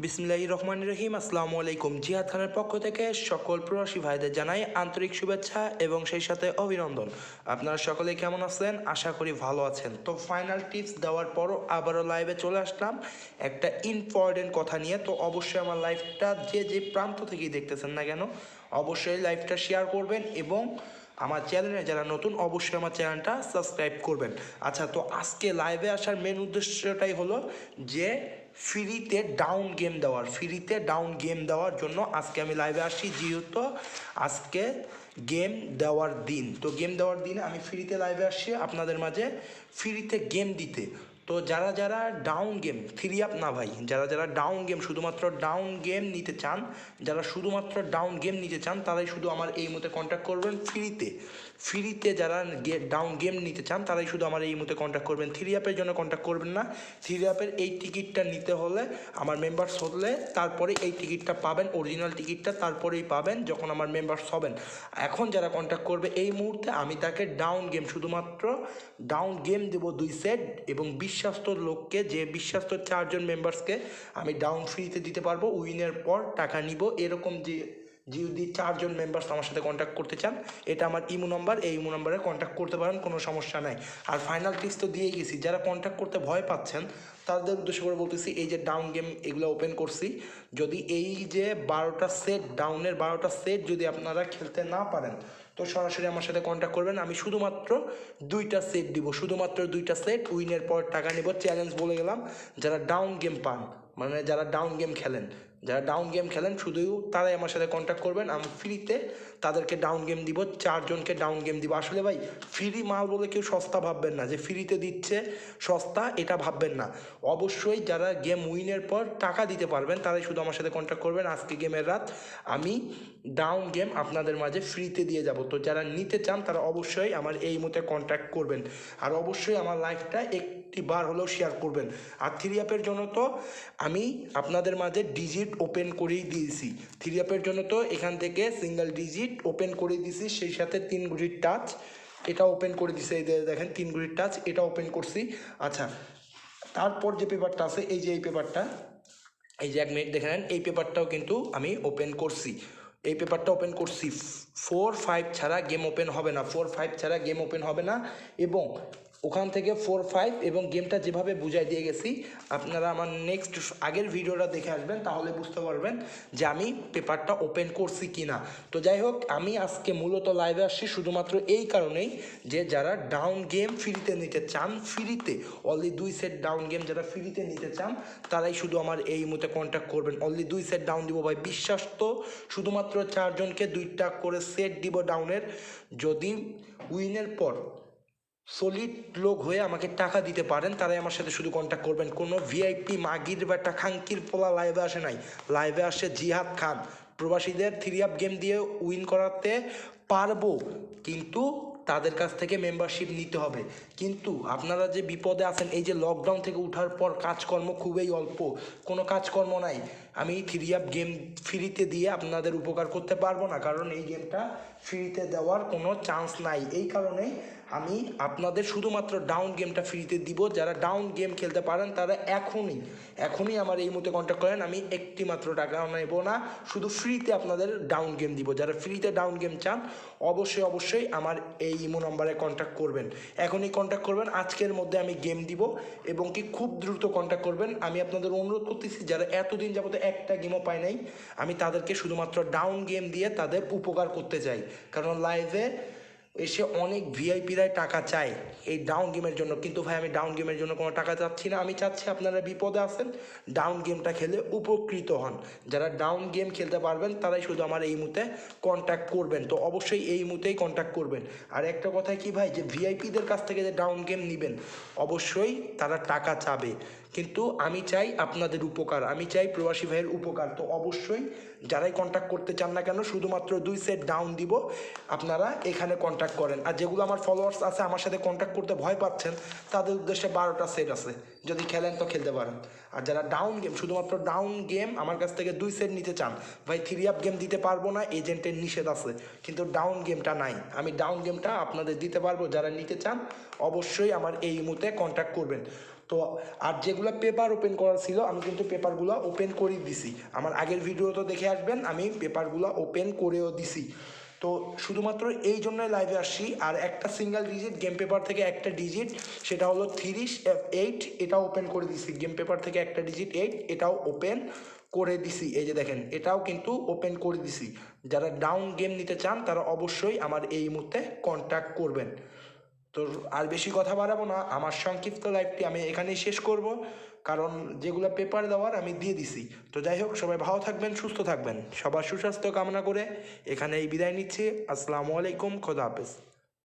বিসমিল্লাহির রহমানির রহিম। আসসালামু আলাইকুম। জিহাদ খানের পক্ষ থেকে সকল প্রবাসী ভাইদের জানাই আন্তরিক শুভেচ্ছা এবং সেই সাথে অভিনন্দন। আপনারা সকলে কেমন আছেন? আশা করি ভালো আছেন। তো ফাইনাল টিপস দেওয়ার পরও আবারও লাইভে চলে আসলাম একটা ইম্পর্টেন্ট কথা নিয়ে। তো অবশ্যই আমার লাইভটা যে প্রান্ত থেকেই দেখতেছেন না কেন অবশ্যই লাইভটা শেয়ার করবেন এবং আমার চ্যানেলে যারা নতুন অবশ্যই আমার চ্যানেলটা সাবস্ক্রাইব করবেন। আচ্ছা, তো আজকে লাইভে আসার মেন উদ্দেশ্যটাই হলো যে ফ্রিতে ডাউন গেম দেওয়ার জন্য আজকে আমি লাইভে আসি, যেহেতু আজকে গেম দেওয়ার দিন। তো গেম দেওয়ার দিনে আমি ফ্রিতে লাইভে আসছি আপনাদের মাঝে ফ্রিতে গেম দিতে। তো যারা যারা ডাউন গেম থ্রি আপ না ভাই, যারা যারা ডাউন গেম শুধুমাত্র ডাউন গেম নিতে চান, তারাই শুধু আমার এই মুহূর্তে কন্ট্যাক্ট করবেন ফ্রিতে যারা ডাউন গেম নিতে চান তারাই শুধু আমার এই মুহূর্তে কন্ট্যাক্ট করবেন। থ্রি আপের জন্য কন্ট্যাক্ট করবেন না। থ্রি আপের এই টিকিটটা নিতে হলে আমার মেম্বার্স হলে তারপরে এই টিকিটটা পাবেন, অরিজিনাল টিকিটটা তারপরেই পাবেন যখন আমার মেম্বার্স হবেন। এখন যারা কন্ট্যাক্ট করবে এই মুহূর্তে আমি তাকে শুধুমাত্র ডাউন গেম দেবো 2 সেট এবং বিশ্বাস্ত লোককে, যে বিশ্বাস্ত 4 জন মেম্বার্সকে আমি ডাউন ফ্রিতে দিতে পারবো। উইনের পর টাকা নিব, এরকম যে যদি 4 জন মেম্বার্স আমার সাথে কন্ট্যাক্ট করতে চান, এটা আমার ইমো নাম্বার, এই ইমো নাম্বারে কন্ট্যাক্ট করতে পারেন, কোনো সমস্যা নাই। আর ফাইনাল টিপস তো দিয়েই গেছি, যারা কন্ট্যাক্ট করতে ভয় পাচ্ছেন তাদের উদ্দেশ্য করে বলতেছি, এই যে ডাউন গেম এগুলো ওপেন করছি, যদি এই যে 12টা সেট ডাউনের 12টা সেট যদি আপনারা খেলতে না পারেন তো সরাসরি আমার সাথে কন্ট্যাক্ট করবেন। আমি শুধুমাত্র 2টা সেট দিব, শুধুমাত্র 2টা সেট, উইনের পর টাকা নেব। চ্যালেঞ্জ বলে গেলাম, যারা ডাউন গেম পান মানে যারা ডাউন গেম খেলেন শুধু তারাই আমার সাথে কন্ট্যাক্ট করবেন। আমি ফ্রিতে তাদেরকে ডাউন গেম দিব, 4 জনকে ডাউন গেম দিব। আসলে ভাই ফ্রি মাল বলে কেউ সস্তা ভাববেন না, যে ফ্রিতে দিচ্ছে সস্তা এটা ভাববেন না। অবশ্যই যারা গেম উইনের পর টাকা দিতে পারবেন তারাই শুধু আমার সাথে কন্ট্যাক্ট করবেন। আজকে গেমের রাত আমি ডাউন গেম আপনাদের মাঝে ফ্রিতে দিয়ে যাব। তো যারা নিতে চান তারা অবশ্যই আমার এই মতে কন্ট্যাক্ট করবেন, আর অবশ্যই আমার লাইভটা একটি বার হলেও শেয়ার করবেন। আর থ্রি আপের জন্য তো আমি আপনাদের মাঝে ডিজিট ওপেন করেই দিয়েছি। থ্রি আপের জন্য তো এখান থেকে সিঙ্গেল ডিজিট ওপেন করে দিয়েছি, সেই সাথে 3 ঘড়ির টাচ এটা ওপেন করে দিছে। এই দেখেন 3 ঘড়ির টাচ এটা ওপেন করছি। আচ্ছা, তারপর যে পেপারটা আছে, এই যে এই পেপারটা, এই যে 1 মিনিট দেখে নেন, এই পেপারটাও কিন্তু আমি ওপেন করছি। এই পেপারটা ওপেন করছি, 4-5 ছাড়া গেম ওপেন হবে না, 4-5 ছাড়া গেম ওপেন হবে না। এবং ওখান থেকে 4-5 এবং গেমটা যেভাবে বুঝাই দিয়ে গেছি, আপনারা আমার নেক্সট আগের ভিডিওটা দেখে আসবেন, তাহলে বুঝতে পারবেন যে আমি পেপারটা ওপেন করছি কি না। তো যাই হোক, আমি আজকে মূলত লাইভে আসছি শুধুমাত্র এই কারণেই যে যারা ডাউন গেম ফ্রিতে নিতে চান, ফ্রিতে অনলি 2 সেট ডাউন গেম যারা ফ্রিতে নিতে চান তারাই শুধু আমার এই মতে কন্ট্যাক্ট করবেন। অনলি 2 সেট ডাউন দিব ভাই, বিশ্বাস তো শুধুমাত্র 4 জনকে 2টা করে সেট দিব ডাউনের। যদি উইনের পর সলিড লোক হয়ে আমাকে টাকা দিতে পারেন তারাই আমার সাথে শুধু কন্ট্যাক্ট করবেন। কোনো ভিআইপি মাগির বা খাঙ্কির পোলা লাইভে আসে নাই, লাইভে আসে জিহাদ খান। প্রবাসীদের থ্রি আপ গেম দিয়ে উইন করাতে পারবো, কিন্তু তাদের কাছ থেকে মেম্বারশিপ নিতে হবে। কিন্তু আপনারা যে বিপদে আছেন, এই যে লকডাউন থেকে উঠার পর কাজকর্ম খুবই অল্প, কোনো কাজকর্ম নাই, আমি থ্রি আপ গেম ফ্রিতে দিয়ে আপনাদের উপকার করতে পারবো না, কারণ এই গেমটা ফ্রিতে দেওয়ার কোনো চান্স নাই। এই কারণেই আমি আপনাদের শুধুমাত্র ডাউন গেমটা ফ্রিতে দিব। যারা ডাউন গেম খেলতে পারেন তারা এখনই আমার এই মুহূর্তে কন্ট্যাক্ট করেন। আমি একটি মাত্র টাকা নেব না, শুধু ফ্রিতে আপনাদের ডাউন গেম দিব। যারা ফ্রিতে ডাউন গেম চান অবশ্যই আমার এই ইমো নাম্বারে কন্ট্যাক্ট করবেন, এখনই কন্ট্যাক্ট করবেন। আজকের মধ্যে আমি গেম দিব এবং কি খুব দ্রুত কন্ট্যাক্ট করবেন। আমি আপনাদের অনুরোধ করতেছি, যারা এতদিন যাবত একটা গেমও পায় নাই, আমি তাদেরকে শুধুমাত্র ডাউন গেম দিয়ে তাদের উপকার করতে চাই। কারণ লাইভে এসে অনেক ভিআইপিরাই টাকা চায় এই ডাউন গেমের জন্য, কিন্তু ভাই আমি ডাউন গেমের জন্য কোনো টাকা চাচ্ছি না। আমি চাচ্ছি আপনারা বিপদে আছেন, ডাউন গেমটা খেলে উপকৃত হন। যারা ডাউন গেম খেলতে পারবেন তারাই শুধু আমার এই মুহূর্তে কন্ট্যাক্ট করবেন। তো অবশ্যই এই মুহূর্তেই কন্ট্যাক্ট করবেন। আর একটা কথা কি ভাই, যে ভিআইপিদের কাছ থেকে যে ডাউন গেম নেবেন অবশ্যই তারা টাকা চাবে, কিন্তু আমি চাই আপনাদের উপকার, আমি চাই প্রবাসী ভাইয়ের উপকার। তো অবশ্যই যারাই কন্ট্যাক্ট করতে চান না কেন শুধুমাত্র 2 সেট ডাউন দিব, আপনারা এখানে কন্ট্যাক্ট করেন। আর যেগুলো আমার ফলোয়ার্স আছে আমার সাথে কন্ট্যাক্ট করতে ভয় পাচ্ছেন তাদের উদ্দেশ্যে 12টা সেট আছে, যদি খেলেন তো খেলতে পারেন। আর যারা ডাউন গেম শুধুমাত্র ডাউন গেম আমার কাছ থেকে 2 সেট নিতে চান, ভাই থ্রি আপ গেম দিতে পারবো না, এজেন্টের নিষেধ আছে, কিন্তু ডাউন গেমটা নাই, আমি ডাউন গেমটা আপনাদের দিতে পারবো। যারা নিতে চান অবশ্যই আমার এই মুহূর্তে কন্ট্যাক্ট করবেন। তো আর যেগুলো পেপার ওপেন করার ছিল আমি কিন্তু পেপারগুলো ওপেন করে দিছি, আমার আগের ভিডিও তো দেখে আসবেন, আমি পেপারগুলো ওপেন করেও দিছি। তো শুধুমাত্র এই জন্যই লাইভে আসছি। আর একটা সিঙ্গেল ডিজিট গেম পেপার থেকে একটা ডিজিট, সেটা হলো 3 8, এটাও ওপেন করে দিছি। গেম পেপার থেকে একটা ডিজিট 8, এটাও ওপেন করে দিছি। এই যে দেখেন, এটাও কিন্তু ওপেন করে দিছি। যারা ডাউন গেম নিতে চান তারা অবশ্যই আমার এই মুহূর্তে কন্ট্যাক্ট করবেন। তো আর বেশি কথা বাড়াবো না, আমার সংক্ষিপ্ত লাইভটি আমি এখানেই শেষ করব, কারণ যেগুলো পেপার দেওয়ার আমি দিয়ে দিছি। তো যাই হোক, সবাই ভালো থাকবেন, সুস্থ থাকবেন, সবার সুস্বাস্থ্য কামনা করে এখানেই বিদায় নিচ্ছি। আসসালামু আলাইকুম, খোদা হাফেজ।